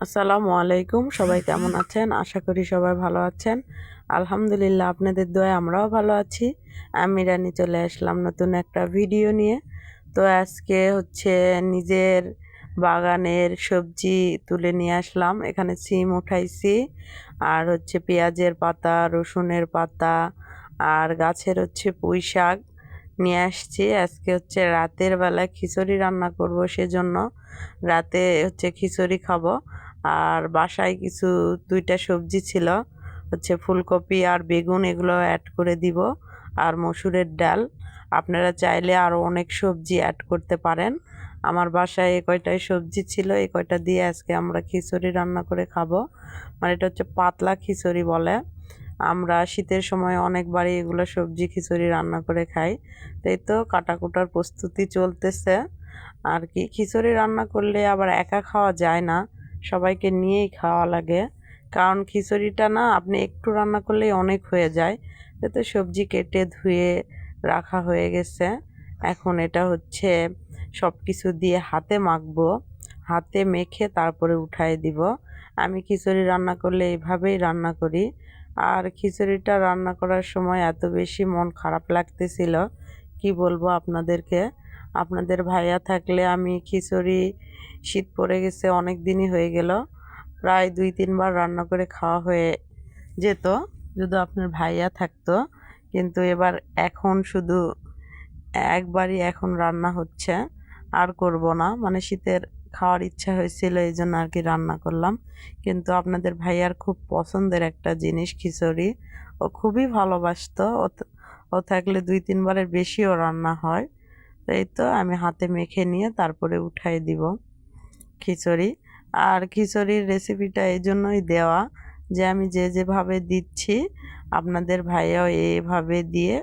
আসসালামু আলাইকুম। সবাই কেমন আছেন? আশা করি সবাই ভালো আছেন। আলহামদুলিল্লাহ, আপনাদের দোয়ায় আমরাও ভালো আছি। আমি রানী চলে আসলাম নতুন একটা ভিডিও নিয়ে। তো আজকে হচ্ছে নিজের বাগানের সবজি তুলে নিয়ে আসলাম। এখানে সিম উঠাইছি, আর হচ্ছে পেঁয়াজের পাতা, রসুনের পাতা, আর গাছের হচ্ছে পুঁই শাক নিয়ে আসছি। আজকে হচ্ছে রাতের বেলা খিচুড়ি রান্না করব, সেজন্য রাতে হচ্ছে খিচুড়ি খাবো। আর বাসায় কিছু 2টা সবজি ছিল, হচ্ছে ফুলকপি আর বেগুন, এগুলো অ্যাড করে দিব, আর মসুরের ডাল। আপনারা চাইলে আরও অনেক সবজি অ্যাড করতে পারেন। আমার বাসায় এই কয়টাই সবজি ছিল, এই কয়টা দিয়ে আজকে আমরা খিচুড়ি রান্না করে খাবো। মানে এটা হচ্ছে পাতলা খিচুড়ি বলে। আমরা শীতের সময় অনেকবারই এগুলো সবজি খিচুড়ি রান্না করে খাই। তাই তো কাটাকুটার প্রস্তুতি চলতেছে আর কি। খিচুড়ি রান্না করলে আবার একা খাওয়া যায় না, সবাইকে নিয়েই খাওয়া লাগে। কারণ খিচুড়িটা না আপনি একটু রান্না করলেই অনেক হয়ে যায়। তো সবজি কেটে ধুয়ে রাখা হয়ে গেছে। এখন এটা হচ্ছে সব কিছু দিয়ে হাতে মাখবো, হাতে মেখে তারপরে উঠাই দিব। আমি খিচুড়ি রান্না করলে এইভাবেই রান্না করি। আর খিচুড়িটা রান্না করার সময় এত বেশি মন খারাপ লাগতেছিল, কি বলবো আপনাদেরকে। আপনাদের ভাইয়া থাকলে আমি খিচুড়ি, শীত পড়ে গেছে, অনেক দিনই হয়ে গেল, প্রায় 2-3 বার রান্না করে খাওয়া হয়ে যেত যদি আপনার ভাইয়া থাকতো। কিন্তু এবার এখন শুধু একবারই এখন রান্না হচ্ছে, আর করব না। মানে শীতের খাওয়ার ইচ্ছা হয়েছিল, এই জন্য আর কি রান্না করলাম। কিন্তু আপনাদের ভাইয়ার খুব পছন্দের একটা জিনিস খিচুড়ি, ও খুবই ভালোবাসতো। ও থাকলে 2-3 বারের বেশিও রান্না হয়। তাই তো আমি হাতে মেখে নিয়ে তারপরে উঠাই দিব খিচুড়ি। আর খিচুড়ির রেসিপিটা এই জন্যই দেওয়া যে আমি যেভাবে দিচ্ছি আপনাদের ভাইয়াও এইভাবে দিয়ে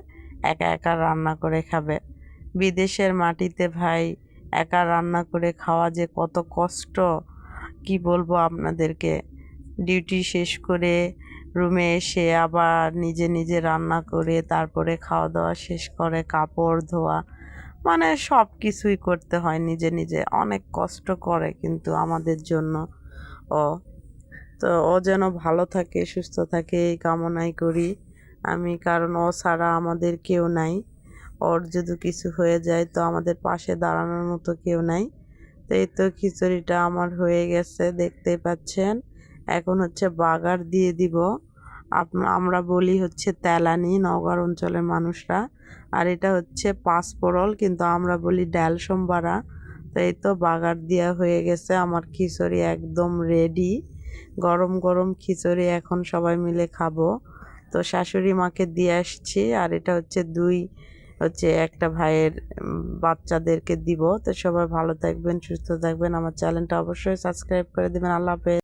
একা একা রান্না করে খাবে। বিদেশের মাটিতে ভাই একা রান্না করে খাওয়া যে কত কষ্ট, কি বলবো আপনাদেরকে। ডিউটি শেষ করে রুমে এসে আবার নিজে নিজে রান্না করে তারপরে খাওয়া দাওয়া শেষ করে কাপড় ধোয়া, মানে সব কিছুই করতে হয় নিজে নিজে। অনেক কষ্ট করে কিন্তু আমাদের জন্য ও। তো ও যেন ভালো থাকে, সুস্থ থাকে, এই কামনাই করি আমি। কারণ ও ছাড়া আমাদের কেউ নাই। ওর যদি কিছু হয়ে যায় তো আমাদের পাশে দাঁড়ানোর মতো কেউ নাই। তো এই তো খিচুড়িটা আমার হয়ে গেছে, দেখতেই পাচ্ছেন। এখন হচ্ছে বাগার দিয়ে দিব। আমরা বলি হচ্ছে তেলানি, নওগাঁর অঞ্চলের মানুষরা। আর এটা হচ্ছে পাঁচফোড়ন, কিন্তু আমরা বলি ডাল সম্বারা। তো এই তো বাগার দেওয়া হয়ে গেছে, আমার খিচুড়ি একদম রেডি। গরম গরম খিচুড়ি এখন সবাই মিলে খাবো। তো শাশুড়ি মাকে দিয়ে আসছি, আর এটা হচ্ছে একটা ভাইয়ের বাচ্চাদেরকে দিব। তো সবাই ভালো থাকবেন, সুস্থ থাকবেন। আমার চ্যানেলটা অবশ্যই সাবস্ক্রাইব করে দেবেন। আল্লাহ হাফেজ।